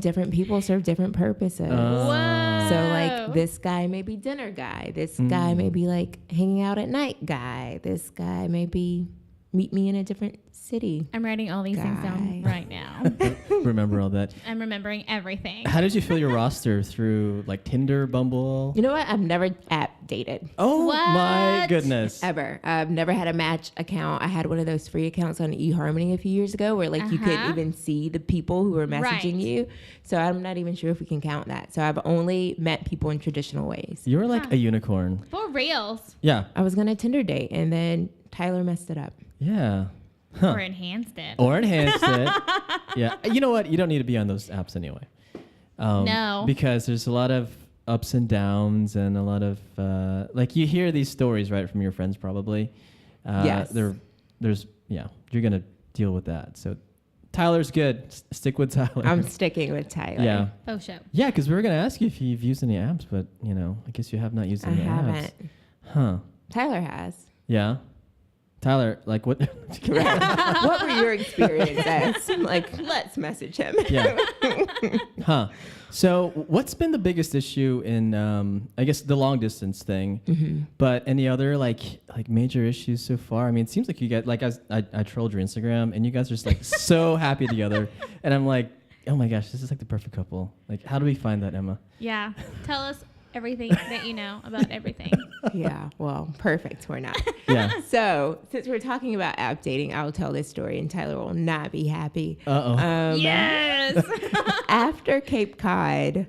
Different people serve different purposes. Whoa. So like this guy may be dinner guy. This guy may be like hanging out at night guy. This guy may be meet me in a different city. I'm writing all these things down Guy. right now. Remember all that. I'm remembering everything. How did you fill your roster through like Tinder, Bumble? You know what? I've never app dated. Oh my What? goodness. Ever. I've never had a Match account. I had one of those free accounts on eHarmony a few years ago where like you couldn't even see the people who were messaging Right. you. So I'm not even sure if we can count that. So I've only met people in traditional ways. You were like a unicorn. For reals. Yeah. I was going to Tinder date and then Tyler messed it up. Yeah. Or enhanced it. Or enhanced it. Yeah. You know what? You don't need to be on those apps anyway. No. Because there's a lot of ups and downs and a lot of like you hear these stories right from your friends probably. Yes. There's you're gonna deal with that. So Tyler's good. Stick with Tyler. I'm sticking with Tyler. Yeah. Oh, show. Yeah, because we were gonna ask you if you've used any apps, but I guess you have not used I any apps. haven't. Huh? Tyler has. Yeah. Tyler, like what? What were your experiences? Like, let's message him. Yeah. Huh. So, what's been the biggest issue in, I guess, the long distance thing? Mm-hmm. But any other like major issues so far? I mean, it seems like you get like I trolled your Instagram, and you guys are just like so happy together, and I'm like, oh my gosh, this is like the perfect couple. Like, how do we find that, Emma? Yeah. Tell us everything that you know about everything. Yeah, well, perfect. We're not. Yeah. So, since we're talking about app dating, I'll tell this story, and Tyler will not be happy. Yes. After Cape Cod,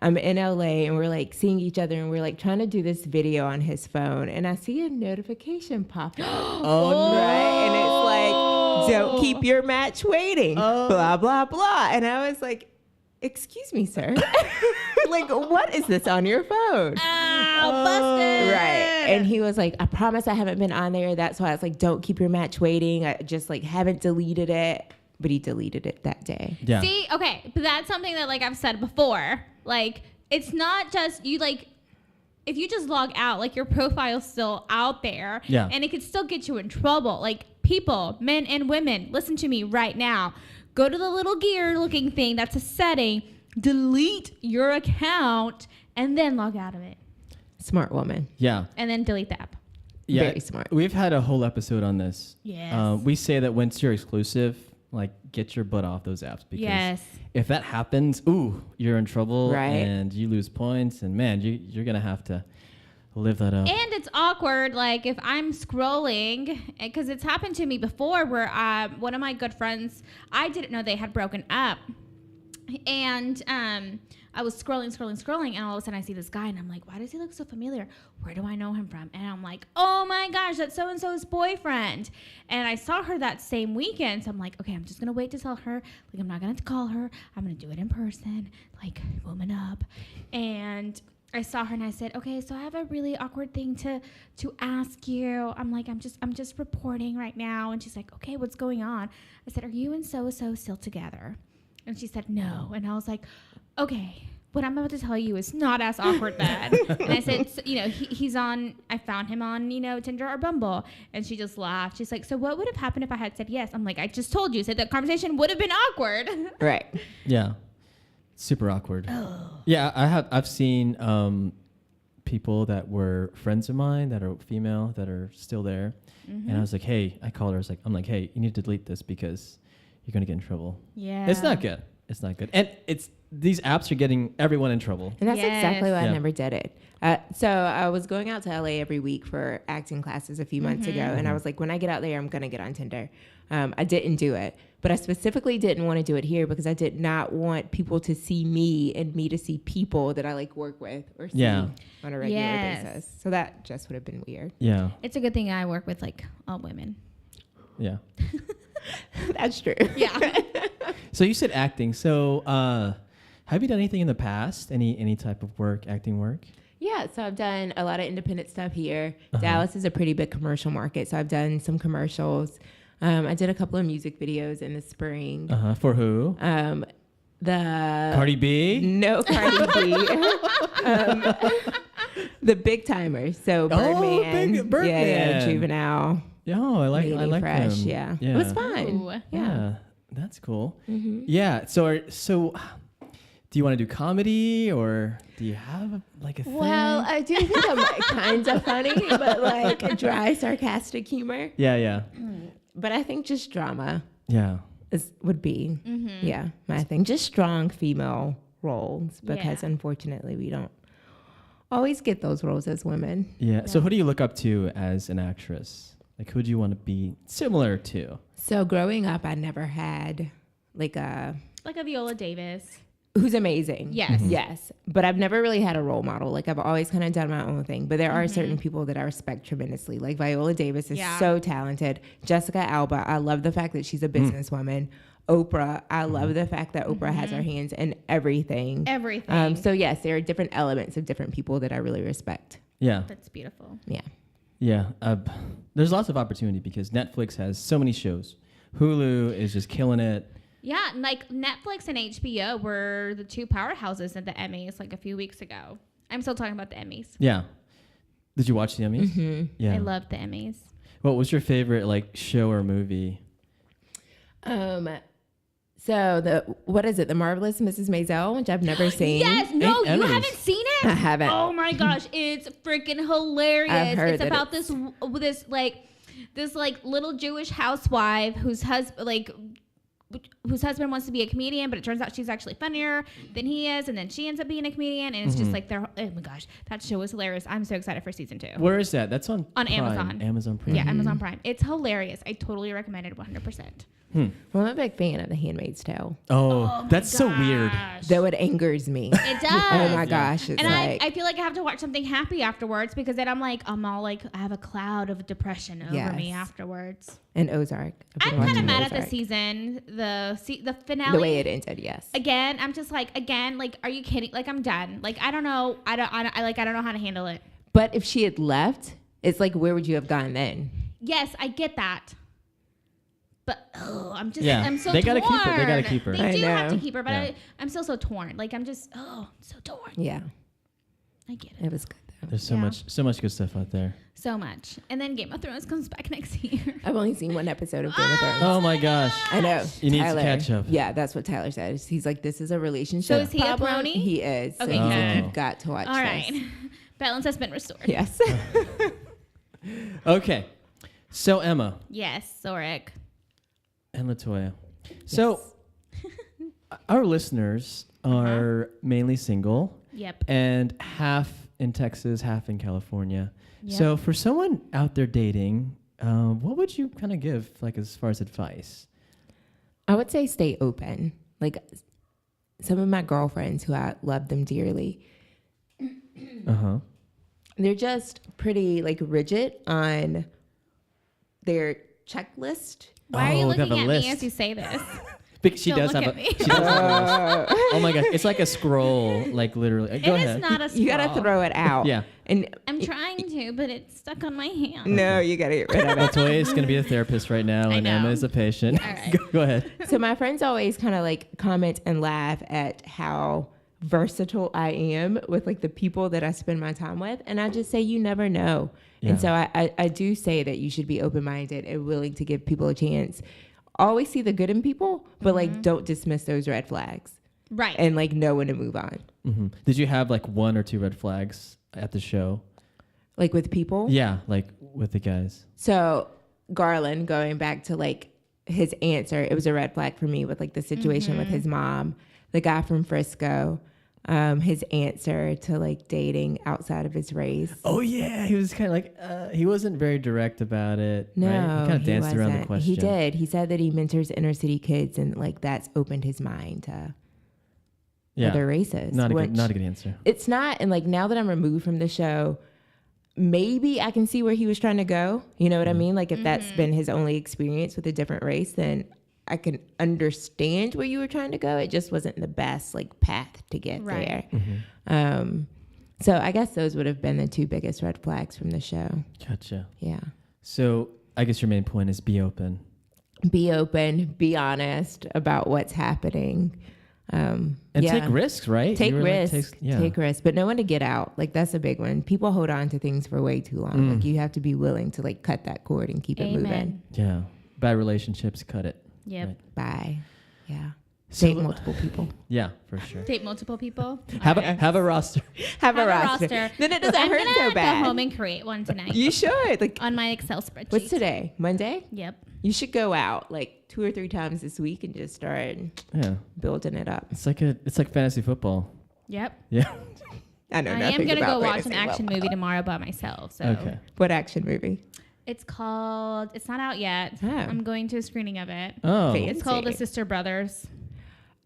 I'm in LA, and we're like seeing each other, and we're like trying to do this video on his phone, and I see a notification pop up. Right? And it's like, don't keep your match waiting, blah, blah, blah. And I was like, excuse me, sir. Like, what is this on your phone? Busted. Right. And he was like, I promise I haven't been on there. That's why I was like, don't keep your match waiting. I just like haven't deleted it. But he deleted it that day. Yeah. See, okay, but that's something that like I've said before. Like, it's not just you like, if you just log out, like your profile's still out there. Yeah. And it could still get you in trouble. Like people, men and women, listen to me right now. Go to the little gear looking thing. That's a setting. Delete your account and then log out of it. Smart woman. Yeah. And then delete the app. Yeah. Very smart. We've had a whole episode on this. Yes. We say that once you're exclusive, like get your butt off those apps because Yes. if that happens, you're in trouble, Right. and you lose points, and man, you're gonna have to live that up. And it's awkward, like if I'm scrolling, because it's happened to me before where one of my good friends, I didn't know they had broken up. And I was scrolling, and all of a sudden I see this guy, and I'm like, why does he look so familiar? Where do I know him from? And I'm like, oh my gosh, that's so-and-so's boyfriend. And I saw her that same weekend, so I'm like, okay, I'm just going to wait to tell her. Like, I'm not going to call her. I'm going to do it in person, like, woman up. And I saw her, and I said, okay, so I have a really awkward thing to ask you. I'm like, I'm just reporting right now. And she's like, okay, what's going on? I said, are you and so-and-so still together? And she said, no. And I was like, okay, what I'm about to tell you is not as awkward then. And I said, so, he's on, I found him on, Tinder or Bumble. And she just laughed. She's like, so what would have happened if I had said yes? I'm like, I just told you. Said that conversation would have been awkward. Right. Yeah. Super awkward. Yeah, I've seen people that were friends of mine that are female that are still there. Mm-hmm. And I was like, hey, I called her. I'm like, hey, you need to delete this because you're going to get in trouble. Yeah. It's not good. And these apps are getting everyone in trouble. And that's Yes. exactly why Yeah. I never did it. So I was going out to LA every week for acting classes a few months ago. And I was like, when I get out there, I'm going to get on Tinder. I didn't do it. But I specifically didn't want to do it here because I did not want people to see me and me to see people that I like work with or see on a regular basis. So that just would have been weird. Yeah. It's a good thing I work with like all women. Yeah. That's true. Yeah. So you said acting. So have you done anything in the past? Any type of work, acting work? Yeah, so I've done a lot of independent stuff here. Dallas is a pretty big commercial market, so I've done some commercials. I did a couple of music videos in the spring. For who? The Cardi B? No, Cardi B. The big timers. So Birdman. Birdman. Yeah, Juvenile. Oh, I like Fresh. them. Yeah. It was fun. Ooh. Yeah. That's cool. Yeah. So do you want to do comedy or do you have a thing? Well, I do think I'm kind of funny, but like a dry, sarcastic humor. Yeah. But I think just drama Yeah. would be, my thing. Just strong female roles because Yeah. unfortunately we don't always get those roles as women. Yeah. So who do you look up to as an actress? Like who do you want to be similar to? So growing up, I never had like a Viola Davis. who's amazing. Yes. Yes. But I've never really had a role model. Like I've always kind of done my own thing. But there are certain people that I respect tremendously. Like Viola Davis is so talented. Jessica Alba, I love the fact that she's a businesswoman. Oprah. I love the fact that Oprah has her hands in everything. Everything. So yes, there are different elements of different people that I really respect. Yeah. That's beautiful. Yeah. Yeah. There's lots of opportunity because Netflix has so many shows. Hulu is just killing it. Yeah, like Netflix and HBO were the two powerhouses at the Emmys like a few weeks ago. I'm still talking about the Emmys. Yeah. Did you watch the Emmys? Mm-hmm. Yeah. I love the Emmys. What was your favorite like show or movie? So what is it? The Marvelous Mrs. Maisel, which I've never seen. Yes, no, you Emmys. haven't seen it? I haven't. Oh my gosh, it's freaking hilarious. I've heard It's that about this little Jewish housewife whose husband wants to be a comedian, but it turns out she's actually funnier than he is, and then she ends up being a comedian, and it's just like oh my gosh, that show is hilarious. I'm so excited for season 2. Where is that? That's on Prime. Amazon. Amazon Prime. Yeah, Amazon Prime. It's hilarious. I totally recommend it 100%. Well, I'm a big fan of The Handmaid's Tale, Oh, that's so weird. though it angers me. It does. Oh my gosh, it's And like I feel like I have to watch something happy afterwards because then I'm all like, I have a cloud of depression over me Yes. afterwards. and Ozark. I've been I'm kind of watching mad at the Ozark. season, the finale. The way it ended, yes. Again, I'm just like, are you kidding? Like, I'm done. Like, I don't know. I don't know how to handle it. But if she had left, it's like, where would you have gone then? Yes, I get that. But I'm so They torn. gotta keep her. They gotta keep her. They I do have to know. keep her, but Yeah. I'm still so torn. Like, I'm just so torn. Yeah, I get it. it was good though. There's so Yeah. much good stuff out there. So much. And then Game of Thrones comes back next year. I've only seen one episode of Game of Thrones. Oh my gosh. I know. You need to Tyler, catch up. Yeah, that's what Tyler says. He's like, this is a relationship. So is he a problem. brony? He is. Okay, so good. you've got to watch All right. this. Balance has been restored. Yes. Okay. So Emma Yes, Zorric. and Latoya. So our listeners are mainly single Yep. and half in Texas, half in California. Yep. So for someone out there dating, what would you kind of give like as far as advice? I would say stay open. Like some of my girlfriends who I love them dearly, Uh-huh. they're just pretty like rigid on their checklist. Why are you Oh, we have looking a at list. me as you say this? She Don't does look have at a me. she does have a list. Oh my god, it's like a scroll, like literally. Go It ahead. is not a scroll. You gotta throw it out. Yeah. And I'm trying to, but it's stuck on my hand. no, you gotta get rid of it. Latoya is going to be a therapist right now, I and know. Emma is a patient. All right. Go ahead. So my friends always kind of like comment and laugh at how versatile I am with like the people that I spend my time with. And I just say, you never know. Yeah. And so I do say that you should be open-minded and willing to give people a chance. Always see the good in people, but like don't dismiss those red flags Right. and like know when to move on. Hmm. Did you have like one or two red flags at the show? Like with people. Yeah, like with the guys. So Garland, going back to like his answer, it was a red flag for me with like the situation with his mom, the guy from Frisco, his answer to like dating outside of his race. Oh yeah, he was kind of like he wasn't very direct about it. No, right? He kind of danced around the wasn't. question. He did. He said that he mentors inner city kids, and like that's opened his mind to Yeah, other races. not a which good answer. It's not. And like now that I'm removed from the show, maybe I can see where he was trying to go. You know what I mean? Like if that's been his only experience with a different race, then I can understand where you were trying to go. It just wasn't the best like path to get Right. there. So I guess those would have been the two biggest red flags from the show. Gotcha. Yeah. So I guess your main point is be open. Be open, be honest about what's happening. And Yeah. take risks, right? Take You were like, risks. yeah. Take risks, but know when to get out. Like that's a big one. People hold on to things for way too long. Like you have to be willing to like cut that cord and keep it moving. Amen. Yeah. Bad relationships, cut it. Yep. Right. Bye. Yeah. So- Date multiple people. Yeah, for sure. Date multiple people. Have Okay. a roster. Have a Have roster. Then it doesn't I'm hurt gonna so go bad. home and create one tonight You should. Like on my Excel spreadsheet. what's today? Monday? Yep. You should go out like 2 or 3 times this week and just start Yeah. building it up. It's like fantasy football. Yep. Yeah. I know I nothing am gonna about go watch fantasy an action football. movie tomorrow by myself. So Okay. What action movie? it's called. It's not out yet. Oh. I'm going to a screening of it. Oh. Fancy. It's called The Sister Brothers.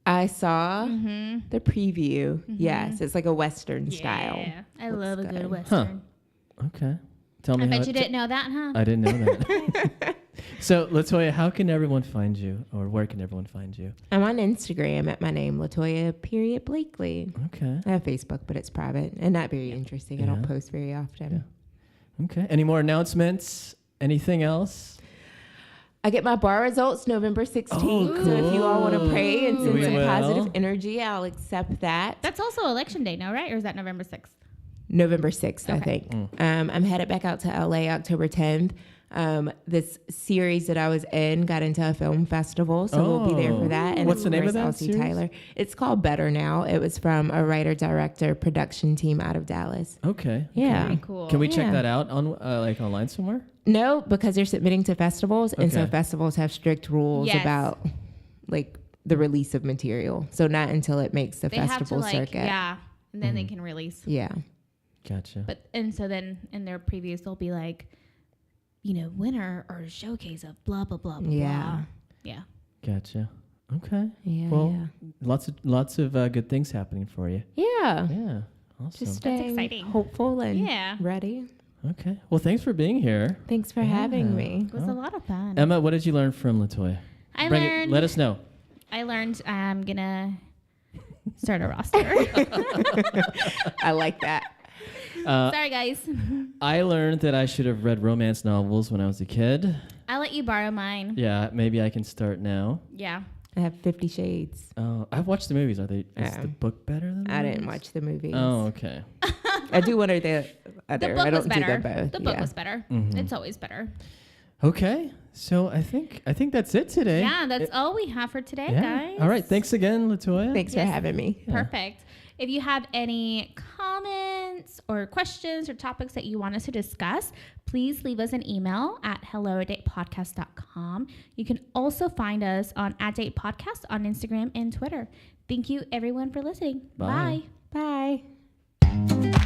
I saw Mm-hmm. the preview. Yes, it's like a Western style. Yeah, I Looks love a good. good Western. Okay. Tell me I how bet you didn't know that, huh? I didn't know that. So, Latoya, how can everyone find you, or where can everyone find you? I'm on Instagram at my name, Latoya Blakely. Okay. I have Facebook, but it's private and not very interesting. I don't Yeah. post very often. Okay. Any more announcements? Anything else? I get my bar results November 16th. Oh, So if you all want to pray and send We some will. positive energy, I'll accept that. That's also election day now, right? Or is that November 6th? November 6th, I Okay. think. I'm headed back out to LA October 10th. This series that I was in got into a film festival, so we'll be there for that. And What's the name of that I'll see series? Tyler. It's called Better Now. It was from a writer-director production team out of Dallas. Okay. Yeah. Very cool. Can we check Yeah. that out on like online somewhere? No, because they're submitting to festivals, and so Okay. festivals have strict rules Yes. about like the release of material. So not until it makes the They have to festival like, circuit. yeah, and then they can release. Yeah. Gotcha. But and so then in their previews they'll be like, you know, winner or showcase of blah blah blah blah. Yeah. blah. Yeah. Gotcha. Okay. Yeah. Well, lots of good things happening for you. yeah. Yeah. Awesome. Just staying exciting. hopeful and Yeah. ready. Okay. Well, thanks for being here. Thanks for having me. It was a lot of fun. Emma, what did you learn from Latoya? Let us know. I learned I'm gonna start a roster. I like that. Sorry guys. I learned that I should have read romance novels when I was a kid. I'll let you borrow mine. Yeah, maybe I can start now. Yeah. I have 50 Shades. I've watched the movies. Is Yeah. the book better than the I didn't movies? watch the movies. Oh, okay. I do one or the other. The book I was don't do better. them both. The book yeah. was better. Mhm. It's always better. Okay. So I think that's it today. Yeah, that's all we have for today, Yeah. guys. All right. Thanks again, Latoya. Thanks for Yes. having me. Yeah. Perfect. If you have any comments or questions or topics that you want us to discuss, please leave us an email at hello@datepodcast.com. You can also find us on @datepodcast on Instagram and Twitter. Thank you, everyone, for listening. Bye. Bye. Bye.